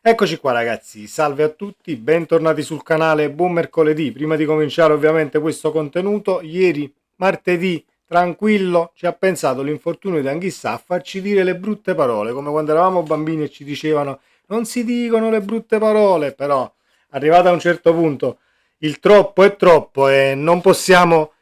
Eccoci qua ragazzi, salve a tutti, bentornati sul canale, buon mercoledì. Prima di cominciare ovviamente questo contenuto, ieri martedì tranquillo ci ha pensato l'infortunio di Anghissà a farci dire le brutte parole, come quando eravamo bambini e ci dicevano non si dicono le brutte parole, però arrivato a un certo punto il troppo è troppo e non possiamo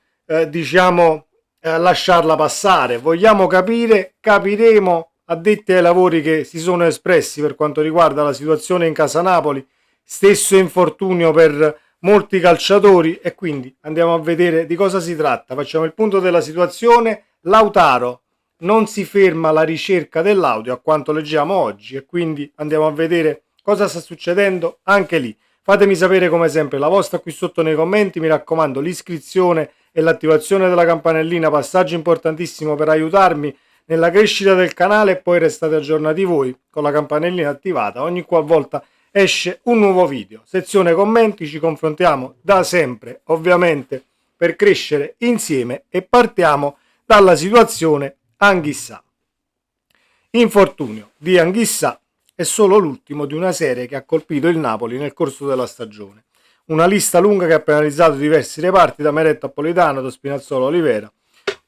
lasciarla passare. Vogliamo capire, capiremo. Addetti ai lavori che si sono espressi per quanto riguarda la situazione in casa Napoli, stesso infortunio per molti calciatori, e quindi andiamo a vedere di cosa si tratta. Facciamo il punto della situazione. Lautaro non si ferma alla ricerca dell'audio a quanto leggiamo oggi, e quindi andiamo a vedere cosa sta succedendo anche lì. Fatemi sapere come sempre la vostra qui sotto nei commenti, mi raccomando l'iscrizione e l'attivazione della campanellina, passaggio importantissimo per aiutarmi nella crescita del canale, e poi restate aggiornati voi con la campanellina attivata ogni qualvolta esce un nuovo video. Sezione commenti, ci confrontiamo da sempre ovviamente per crescere insieme e partiamo dalla situazione Anghissà. Infortunio di Anghissà è solo l'ultimo di una serie che ha colpito il Napoli nel corso della stagione. Una lista lunga che ha penalizzato diversi reparti, da Meret a Politano, da Spinazzola a Olivera.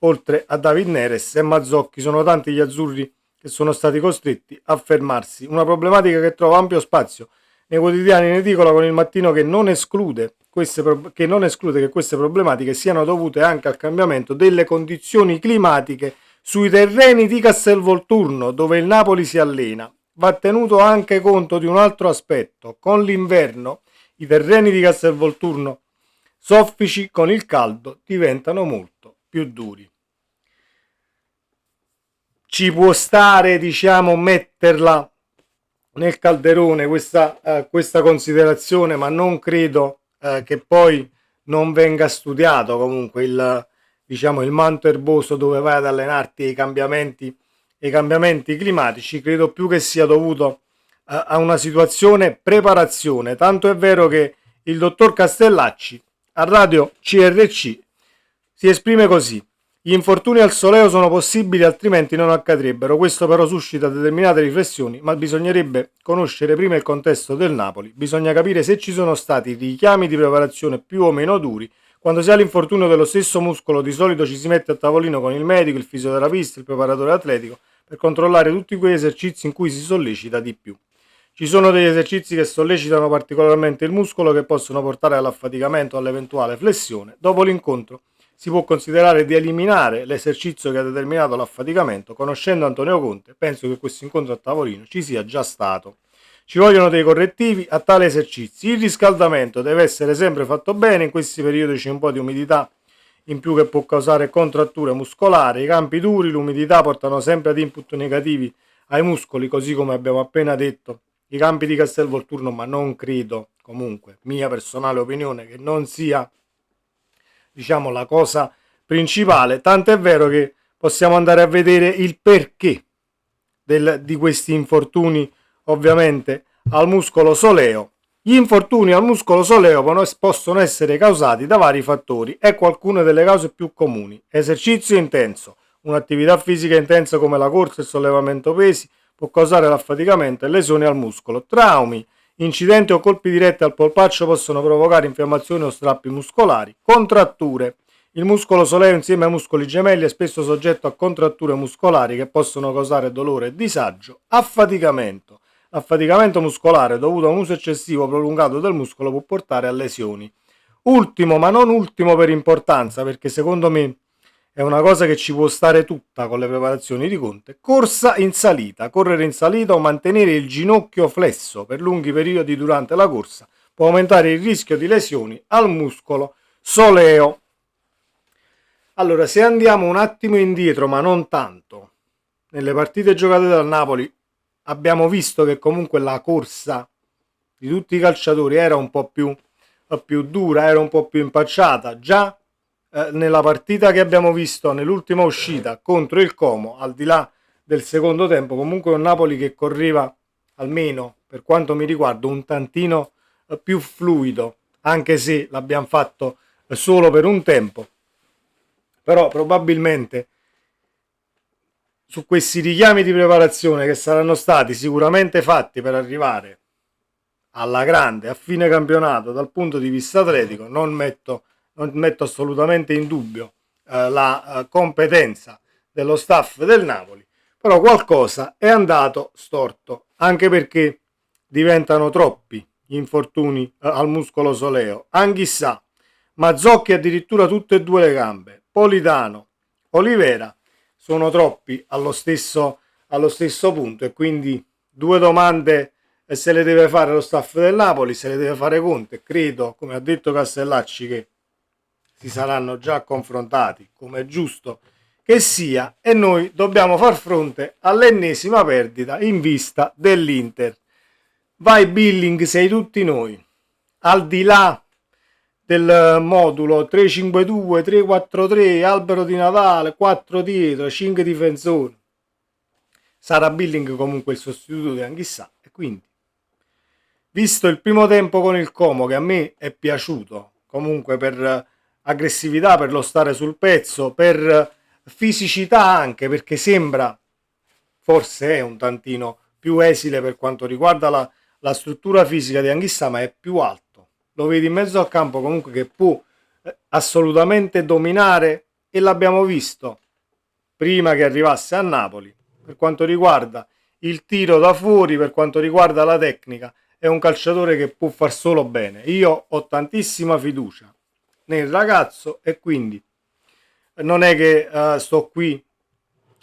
Oltre a David Neres e Mazzocchi, sono tanti gli azzurri che sono stati costretti a fermarsi. Una problematica che trova ampio spazio nei quotidiani in edicola, con il Mattino che non esclude che queste problematiche siano dovute anche al cambiamento delle condizioni climatiche sui terreni di Castelvolturno, dove il Napoli si allena. Va tenuto anche conto di un altro aspetto: con l'inverno i terreni di Castelvolturno, soffici con il caldo, diventano molto più duri. Ci può stare, metterla nel calderone questa considerazione, ma non credo che poi non venga studiato comunque il manto erboso dove vai ad allenarti, e i cambiamenti climatici. Credo più che sia dovuto a una situazione preparazione, tanto è vero che il dottor Castellacci a radio CRC si esprime così: gli infortuni al soleo sono possibili, altrimenti non accadrebbero. Questo però suscita determinate riflessioni, ma bisognerebbe conoscere prima il contesto del Napoli. Bisogna capire se ci sono stati richiami di preparazione più o meno duri. Quando si ha l'infortunio dello stesso muscolo, di solito ci si mette a tavolino con il medico, il fisioterapista, il preparatore atletico per controllare tutti quegli esercizi in cui si sollecita di più. Ci sono degli esercizi che sollecitano particolarmente il muscolo, che possono portare all'affaticamento o all'eventuale flessione. Dopo l'incontro si può considerare di eliminare l'esercizio che ha determinato l'affaticamento. Conoscendo Antonio Conte, penso che questo incontro a tavolino ci sia già stato. Ci vogliono dei correttivi a tali esercizi. Il riscaldamento deve essere sempre fatto bene, in questi periodi c'è un po' di umidità in più che può causare contratture muscolari. I campi duri, l'umidità portano sempre ad input negativi ai muscoli, così come abbiamo appena detto i campi di Castelvolturno, ma non credo, comunque, mia personale opinione, che non sia la cosa principale. Tant'è vero che possiamo andare a vedere il perché di questi infortuni ovviamente al muscolo soleo. Gli infortuni al muscolo soleo possono essere causati da vari fattori. Ecco alcune delle cause più comuni: esercizio intenso. Un'attività fisica intensa come la corsa e il sollevamento pesi può causare l'affaticamento e lesioni al muscolo. Traumi, incidenti o colpi diretti al polpaccio possono provocare infiammazioni o strappi muscolari. Contratture. Il muscolo soleo insieme ai muscoli gemelli è spesso soggetto a contratture muscolari che possono causare dolore e disagio. Affaticamento. L'affaticamento muscolare dovuto a un uso eccessivo prolungato del muscolo può portare a lesioni. Ultimo, ma non ultimo per importanza, perché secondo me è una cosa che ci può stare tutta con le preparazioni di Conte: corsa in salita. Correre in salita o mantenere il ginocchio flesso per lunghi periodi durante la corsa può aumentare il rischio di lesioni al muscolo soleo. Allora, se andiamo un attimo indietro, ma non tanto, nelle partite giocate dal Napoli abbiamo visto che comunque la corsa di tutti i calciatori era un po' più dura, era un po' più impacciata. Già nella partita che abbiamo visto nell'ultima uscita contro il Como, al di là del secondo tempo, comunque un Napoli che correva, almeno per quanto mi riguarda, un tantino più fluido, anche se l'abbiamo fatto solo per un tempo. Però probabilmente su questi richiami di preparazione che saranno stati sicuramente fatti per arrivare alla grande a fine campionato dal punto di vista atletico, non metto assolutamente in dubbio la competenza dello staff del Napoli, però qualcosa è andato storto, anche perché diventano troppi gli infortuni al muscolo soleo. Anghissà, Mazzocchi addirittura tutte e due le gambe, Politano, Olivera sono troppi allo stesso punto, e quindi due domande se le deve fare lo staff del Napoli, se le deve fare Conte. Credo, come ha detto Castellacci, che si saranno già confrontati, come è giusto che sia, e noi dobbiamo far fronte all'ennesima perdita in vista dell'Inter. Vai Billing, sei tutti noi. Al di là del modulo 3-5-2, 3-4-3, albero di Natale, 4 dietro, 5 difensori, sarà Billing comunque il sostituto di Anghissà, e quindi, visto il primo tempo con il Como, che a me è piaciuto comunque per aggressività, per lo stare sul pezzo, per fisicità anche, perché sembra, forse è un tantino più esile per quanto riguarda la struttura fisica di Anghissà, ma è più alto. Lo vedi in mezzo al campo comunque che può assolutamente dominare, e l'abbiamo visto prima che arrivasse a Napoli. Per quanto riguarda il tiro da fuori, per quanto riguarda la tecnica, è un calciatore che può far solo bene. Io ho tantissima fiducia nel ragazzo, e quindi non è che sto qui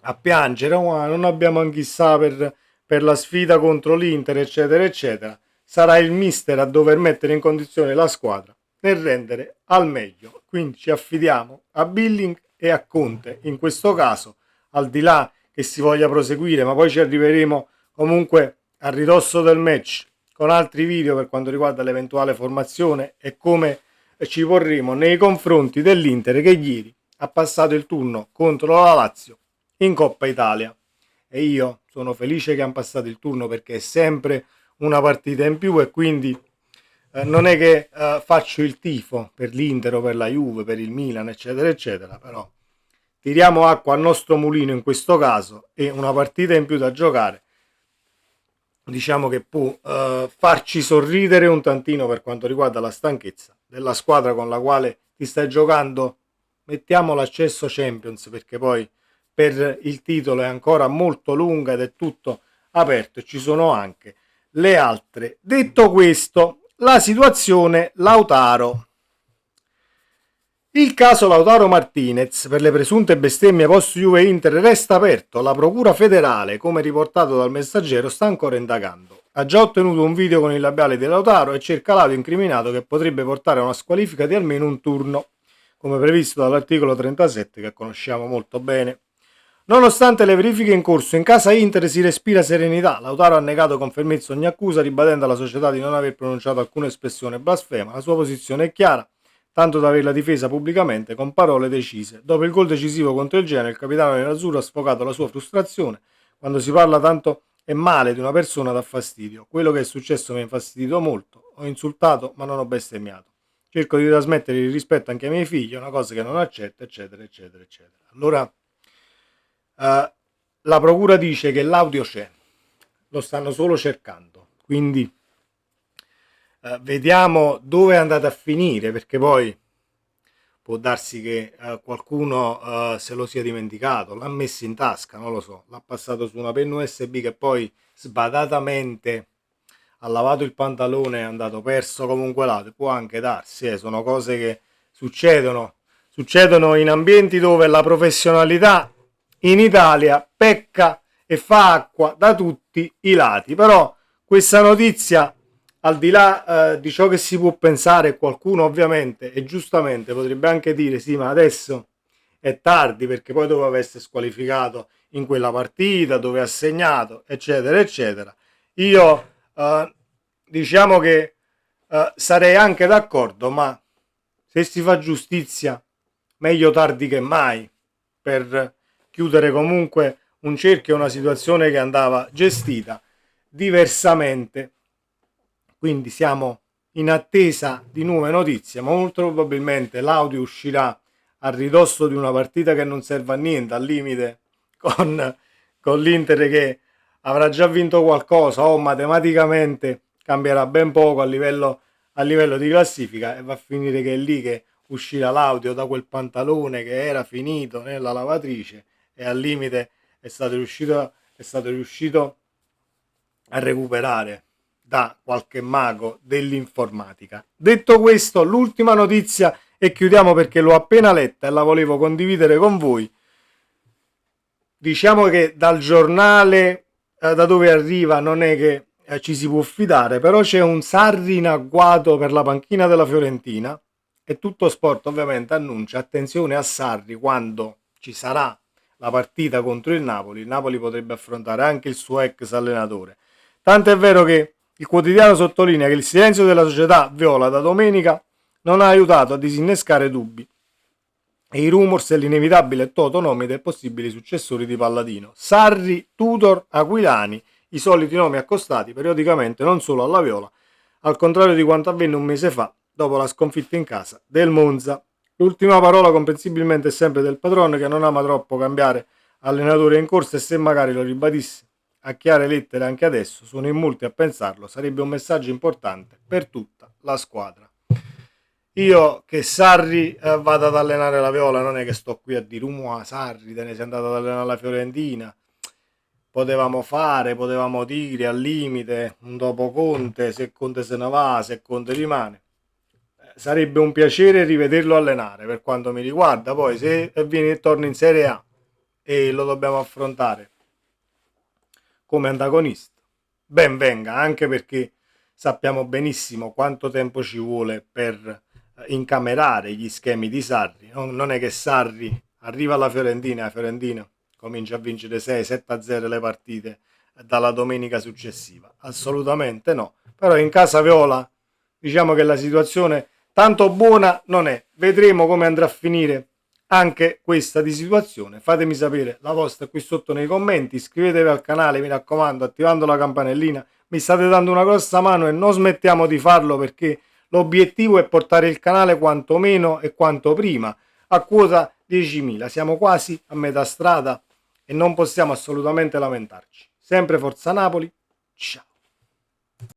a piangere, non abbiamo Anghissà per la sfida contro l'Inter, eccetera eccetera. Sarà il mister a dover mettere in condizione la squadra nel rendere al meglio, quindi ci affidiamo a Billing e a Conte in questo caso, al di là che si voglia proseguire, ma poi ci arriveremo comunque a ridosso del match con altri video per quanto riguarda l'eventuale formazione e come ci porremo nei confronti dell'Inter, che ieri ha passato il turno contro la Lazio in Coppa Italia. E io sono felice che hanno passato il turno, perché è sempre una partita in più, e quindi non è che faccio il tifo per l'Inter o per la Juve, per il Milan, eccetera eccetera, però tiriamo acqua al nostro mulino in questo caso, e una partita in più da giocare diciamo che può farci sorridere un tantino per quanto riguarda la stanchezza della squadra con la quale ti stai giocando, mettiamo l'accesso Champions, perché poi per il titolo è ancora molto lunga ed è tutto aperto, e ci sono anche le altre. Detto questo, la situazione Lautaro. Il caso Lautaro Martinez per le presunte bestemmie post Juve Inter resta aperto. La procura federale, come riportato dal Messaggero, sta ancora indagando. Ha già ottenuto un video con il labiale di Lautaro e cerca l'audio incriminato, che potrebbe portare a una squalifica di almeno un turno, come previsto dall'articolo 37 che conosciamo molto bene. Nonostante le verifiche in corso, in casa Inter si respira serenità. Lautaro ha negato con fermezza ogni accusa, ribadendo alla società di non aver pronunciato alcuna espressione blasfema. La sua posizione è chiara, tanto da averla difesa pubblicamente con parole decise. Dopo il gol decisivo contro il Genoa, il capitano nerazzurro ha sfogato la sua frustrazione. Quando si parla tanto e male di una persona dà fastidio. Quello che è successo mi ha infastidito molto. Ho insultato, ma non ho bestemmiato. Cerco di trasmettere il rispetto anche ai miei figli, è una cosa che non accetto, eccetera, eccetera, eccetera. Allora, la procura dice che l'audio c'è, lo stanno solo cercando, quindi vediamo dove è andata a finire, perché poi può darsi che qualcuno se lo sia dimenticato, l'ha messo in tasca, non lo so, l'ha passato su una penna USB che poi sbadatamente ha lavato il pantalone e è andato perso comunque là. Può anche darsi, sono cose che succedono in ambienti dove la professionalità in Italia pecca e fa acqua da tutti i lati. Però questa notizia, al di là di ciò che si può pensare, qualcuno ovviamente e giustamente potrebbe anche dire sì, ma adesso è tardi, perché poi doveva essere squalificato in quella partita dove ha segnato, eccetera eccetera. Io diciamo che sarei anche d'accordo, ma se si fa giustizia meglio tardi che mai, per chiudere comunque un cerchio, una situazione che andava gestita diversamente. Quindi siamo in attesa di nuove notizie, ma molto probabilmente l'audio uscirà a ridosso di una partita che non serve a niente, al limite con l'Inter che avrà già vinto qualcosa o matematicamente cambierà ben poco a livello di classifica, e va a finire che è lì che uscirà l'audio da quel pantalone che era finito nella lavatrice e al limite è stato riuscito a recuperare da qualche mago dell'informatica. Detto questo, l'ultima notizia, e chiudiamo perché l'ho appena letta e la volevo condividere con voi. Diciamo che dal giornale da dove arriva non è che ci si può fidare, però c'è un Sarri in agguato per la panchina della Fiorentina e Tutto Sport ovviamente annuncia attenzione a Sarri quando ci sarà la partita contro il Napoli potrebbe affrontare anche il suo ex allenatore. Tanto è vero che il quotidiano sottolinea che il silenzio della società viola da domenica non ha aiutato a disinnescare dubbi e i rumors e l'inevitabile toto nome dei possibili successori di Palladino. Sarri, Tudor, Aquilani, i soliti nomi accostati periodicamente non solo alla Viola, al contrario di quanto avvenne un mese fa dopo la sconfitta in casa del Monza. L'ultima parola comprensibilmente è sempre del padrone che non ama troppo cambiare allenatore in corsa e se magari lo ribadisse a chiare lettere anche adesso, sono in molti a pensarlo, sarebbe un messaggio importante per tutta la squadra. Io che Sarri vada ad allenare la Viola, non è che sto qui a dire Sarri te ne sei andato ad allenare la Fiorentina, potevamo dire al limite un dopo Conte, se Conte se ne va, se Conte rimane. Sarebbe un piacere rivederlo allenare per quanto mi riguarda, poi se viene e torna in Serie A e lo dobbiamo affrontare come antagonista, ben venga, anche perché sappiamo benissimo quanto tempo ci vuole per incamerare gli schemi di Sarri. Non è che Sarri arriva alla Fiorentina e la Fiorentina comincia a vincere 6-7-0 le partite dalla domenica successiva, assolutamente no. Però in casa Viola diciamo che la situazione tanto buona non è, vedremo come andrà a finire anche questa di situazione. Fatemi sapere la vostra qui sotto nei commenti, iscrivetevi al canale, mi raccomando, attivando la campanellina, mi state dando una grossa mano e non smettiamo di farlo perché l'obiettivo è portare il canale quanto meno e quanto prima a quota 10.000, siamo quasi a metà strada e non possiamo assolutamente lamentarci. Sempre Forza Napoli, ciao!